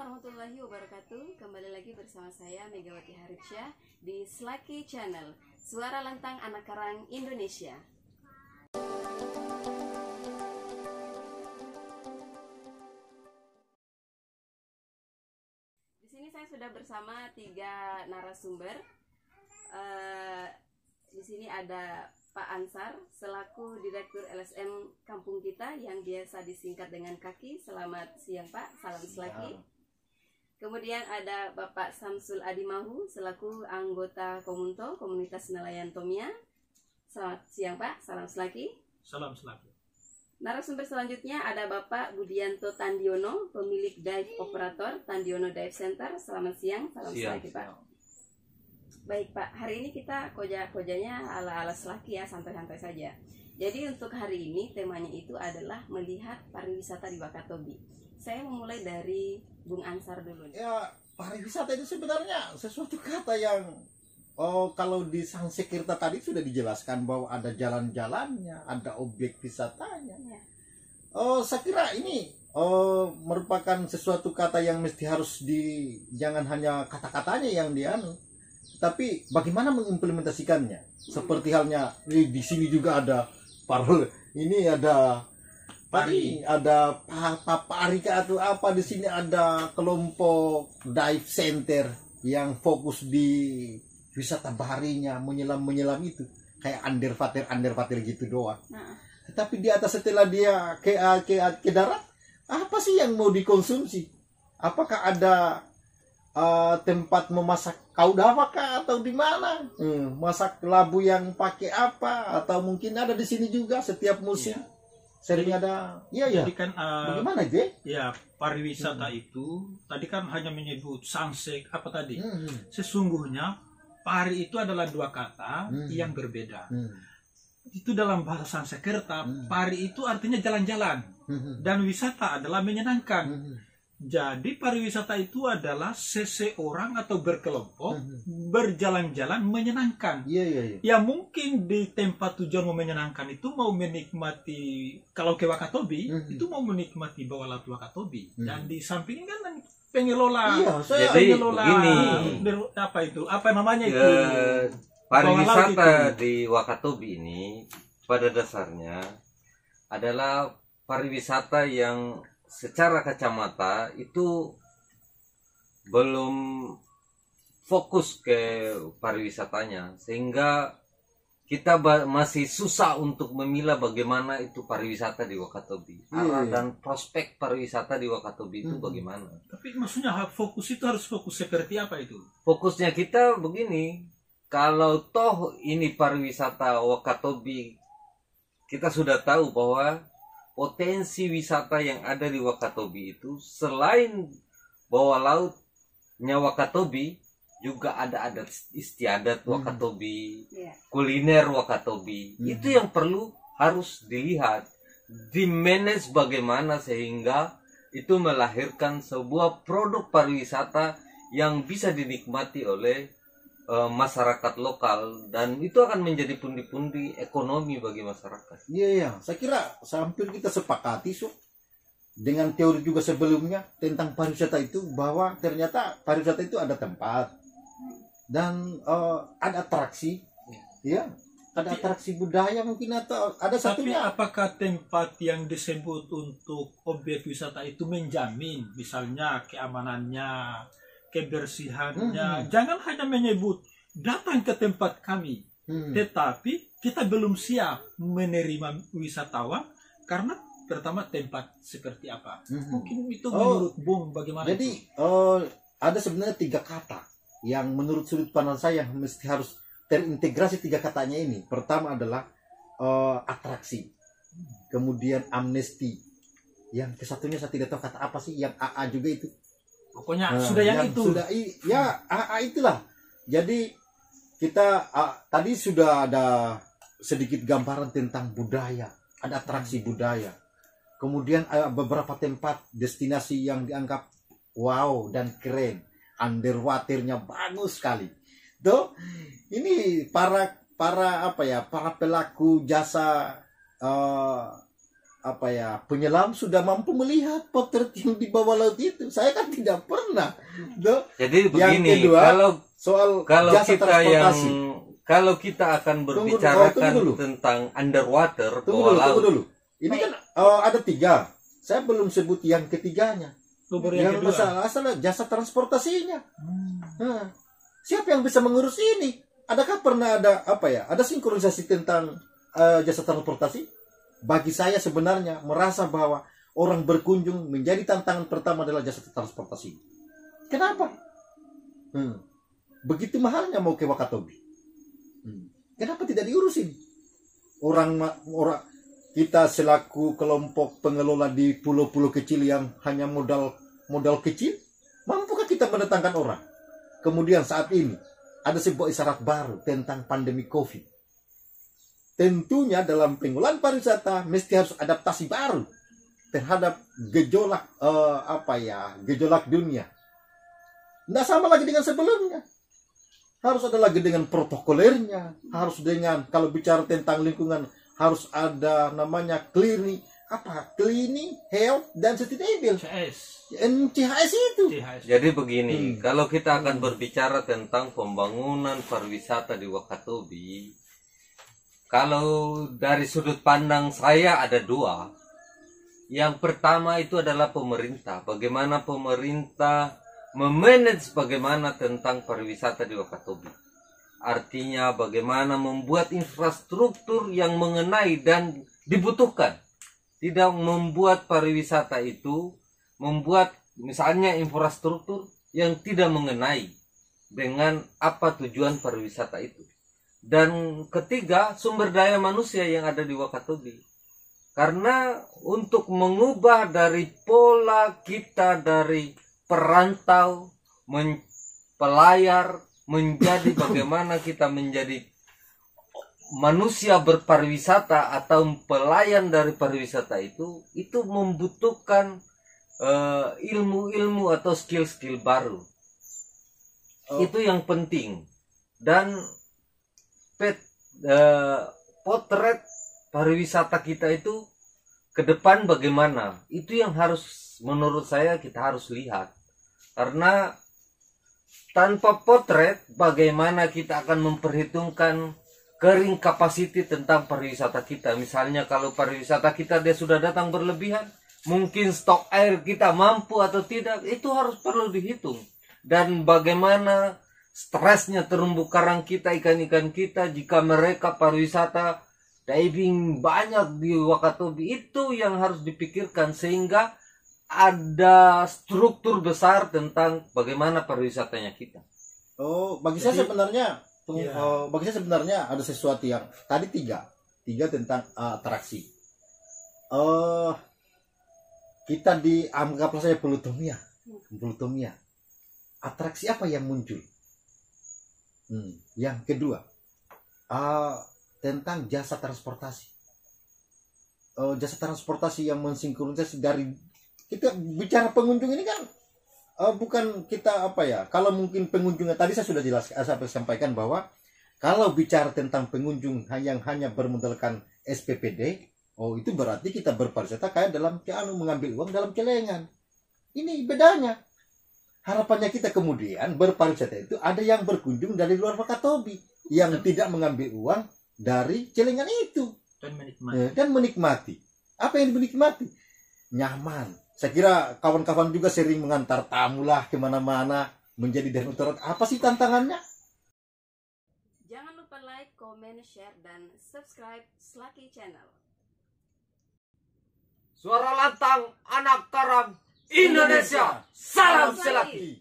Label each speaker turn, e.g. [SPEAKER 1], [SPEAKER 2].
[SPEAKER 1] warahmatullahi wabarakatuh. Kembali lagi bersama saya Megawati Haripsyah di Slaki Channel, Suara Lantang Anak Karang Indonesia. Di sini saya sudah bersama 3 narasumber. Di sini ada Pak Ansar selaku Direktur LSM Kampung Kita yang biasa disingkat dengan Kaki. Selamat siang Pak, salam Slaki. Kemudian ada Bapak Samsul Adimahu selaku anggota Komunto, Komunitas Nelayan Tomia. Selamat siang Pak, salam Slaki.
[SPEAKER 2] Salam Slaki.
[SPEAKER 1] Narasumber selanjutnya ada Bapak Budianto Tandiono, pemilik dive operator Tandiono Dive Center. Selamat siang, salam Slaki Pak. Baik Pak, hari ini kita kojanya ala-ala Slaki ya, santai-santai saja. Jadi untuk hari ini temanya itu adalah melihat pariwisata di Wakatobi. Saya memulai dari Bung Ansar dulu.
[SPEAKER 3] Ya, pariwisata itu sebenarnya sesuatu kata yang kalau di Sangsekerta tadi sudah dijelaskan bahwa ada jalan-jalannya, ada objek wisatanya.
[SPEAKER 1] Ya.
[SPEAKER 3] Saya kira ini merupakan sesuatu kata yang mesti harus jangan hanya kata-katanya yang tapi bagaimana mengimplementasikannya. Seperti halnya di sini juga ada ini ada tadi ada pari atau apa, di sini ada kelompok dive center yang fokus di wisata baharinya, menyelam itu kayak underwater gitu doang. Tapi di atas setelah dia ke darat, apa sih yang mau dikonsumsi? Apakah ada tempat memasak kaudava kah atau di mana? Masak labu yang pakai apa? Atau mungkin ada di sini juga setiap musim. Ya. Sering ada. Iya.
[SPEAKER 2] Jadi kan
[SPEAKER 3] bagaimana, Je?
[SPEAKER 2] Ya, pariwisata itu tadi kan hanya menyebut sangsek apa tadi? Sesungguhnya pari itu adalah 2 kata yang berbeda. Itu dalam bahasa Sangsekerta, pari itu artinya jalan-jalan dan wisata adalah menyenangkan. Jadi pariwisata itu adalah seseorang atau berkelompok berjalan-jalan menyenangkan.
[SPEAKER 3] Iya.
[SPEAKER 2] Ya mungkin di tempat tujuan mau menyenangkan itu mau menikmati, kalau ke Wakatobi itu mau menikmati bawah laut Wakatobi. Dan di samping kan pengelola.
[SPEAKER 3] Iya,
[SPEAKER 4] jadi begini.
[SPEAKER 2] Apa namanya itu?
[SPEAKER 4] Pariwisata di Wakatobi ini pada dasarnya adalah pariwisata yang secara kacamata itu belum fokus ke pariwisatanya, sehingga kita masih susah untuk memilah bagaimana itu pariwisata di Wakatobi. Arah dan prospek pariwisata di Wakatobi itu bagaimana.
[SPEAKER 2] Tapi maksudnya fokus itu harus fokus seperti apa itu?
[SPEAKER 4] Fokusnya kita begini, kalau toh ini pariwisata Wakatobi, kita sudah tahu bahwa potensi wisata yang ada di Wakatobi itu selain bawah lautnya Wakatobi, juga ada adat istiadat Wakatobi, kuliner Wakatobi. Itu yang harus dilihat, dimanage bagaimana sehingga itu melahirkan sebuah produk pariwisata yang bisa dinikmati oleh masyarakat lokal, dan itu akan menjadi pundi-pundi ekonomi bagi masyarakat.
[SPEAKER 3] Iya. Saya kira hampir kita sepakati dengan teori juga sebelumnya tentang pariwisata itu, bahwa ternyata pariwisata itu ada tempat dan ada atraksi, ya. Ada atraksi budaya mungkin, atau ada satunya.
[SPEAKER 2] Tapi apakah tempat yang disebut untuk objek wisata itu menjamin misalnya keamanannya, kebersihannya? Jangan hanya menyebut datang ke tempat kami, tetapi kita belum siap menerima wisatawan karena pertama tempat seperti apa. Mungkin itu menurut Bung bagaimana?
[SPEAKER 3] Jadi ada sebenarnya 3 kata yang menurut sudut pandang saya mesti harus terintegrasi. 3 katanya ini, pertama adalah atraksi, kemudian amnesti, yang kesatunya saya tidak tahu kata apa sih, yang AA juga itu.
[SPEAKER 2] Pokoknya sudah yang itu.
[SPEAKER 3] AA itulah. Jadi kita tadi sudah ada sedikit gambaran tentang budaya, ada atraksi budaya. Kemudian beberapa tempat destinasi yang dianggap wow dan keren, underwaternya bagus sekali. Tuh, ini para pelaku jasa penyelam sudah mampu melihat potret yang di bawah laut itu. Saya kan tidak pernah.
[SPEAKER 4] Jadi
[SPEAKER 3] yang
[SPEAKER 4] begini,
[SPEAKER 3] kedua, soal jasa transportasi.
[SPEAKER 4] Kalau kita akan berbicarakan tentang underwater,
[SPEAKER 3] tunggu dulu. Ini kan ada 3. Saya belum sebut yang ketiganya. Yang masalah jasa transportasinya. Nah, siapa yang bisa mengurus ini? Adakah pernah ada ada sinkronisasi tentang jasa transportasi? Bagi saya sebenarnya merasa bahwa orang berkunjung menjadi tantangan pertama adalah jasa transportasi. Kenapa? Begitu mahalnya mau ke Wakatobi. Kenapa tidak diurusin? Orang kita selaku kelompok pengelola di pulau-pulau kecil yang hanya modal kecil, mampukah kita mendatangkan orang? Kemudian saat ini ada sebuah isyarat baru tentang pandemi COVID. Tentunya dalam pengelolaan pariwisata mesti harus adaptasi baru terhadap gejolak gejolak dunia. Tidak sama lagi dengan sebelumnya. Harus ada lagi dengan protokolernya, harus dengan kalau bicara tentang lingkungan harus ada namanya cleaning, health dan sustainable. CHS itu.
[SPEAKER 4] Jadi begini, kalau kita akan berbicara tentang pembangunan pariwisata di Wakatobi, kalau dari sudut pandang saya ada 2. Yang pertama itu adalah pemerintah. Bagaimana pemerintah memanage bagaimana tentang pariwisata di Wakatobi. Artinya bagaimana membuat infrastruktur yang mengenai dan dibutuhkan. Tidak membuat pariwisata itu, membuat misalnya infrastruktur yang tidak mengenai dengan apa tujuan pariwisata itu. Dan ketiga, sumber daya manusia yang ada di Wakatobi. Karena untuk mengubah dari pola kita dari perantau, pelayar, menjadi bagaimana kita menjadi manusia berpariwisata atau pelayan dari pariwisata itu membutuhkan ilmu-ilmu atau skill-skill baru. Itu yang penting. Dan potret pariwisata kita itu ke depan bagaimana, itu yang harus menurut saya kita harus lihat. Karena tanpa potret bagaimana kita akan memperhitungkan carrying capacity tentang pariwisata kita. Misalnya kalau pariwisata kita dia sudah datang berlebihan, mungkin stok air kita mampu atau tidak, itu harus perlu dihitung. Dan bagaimana stresnya terumbu karang kita, ikan-ikan kita jika mereka pariwisata diving banyak di Wakatobi, itu yang harus dipikirkan sehingga ada struktur besar tentang bagaimana pariwisatanya kita.
[SPEAKER 3] Bagi saya sebenarnya ada sesuatu yang tadi tiga tentang atraksi. Kita anggaplah saya Plutomia. Atraksi apa yang muncul? Yang kedua, tentang jasa transportasi. Jasa transportasi yang mensinkronisasi dari kita bicara pengunjung ini kan bukan kita kalau mungkin pengunjungnya tadi saya sudah sampaikan bahwa kalau bicara tentang pengunjung yang hanya bermodalkan SPPD, itu berarti kita berpariwisata kayak dalam mengambil uang dalam celengan. Ini bedanya. Harapannya kita kemudian berpariwisata itu ada yang berkunjung dari luar Wakatobi yang tidak mengambil uang dari celengan itu dan menikmati. Apa yang dinikmati? Nyaman. Saya kira kawan-kawan juga sering mengantar tamu lah kemana-mana menjadi denutor. Apa sih tantangannya?
[SPEAKER 1] Jangan lupa like, comment, share, dan subscribe Slaki Channel.
[SPEAKER 4] Suara lantang anak karam Indonesia, salam Selaki.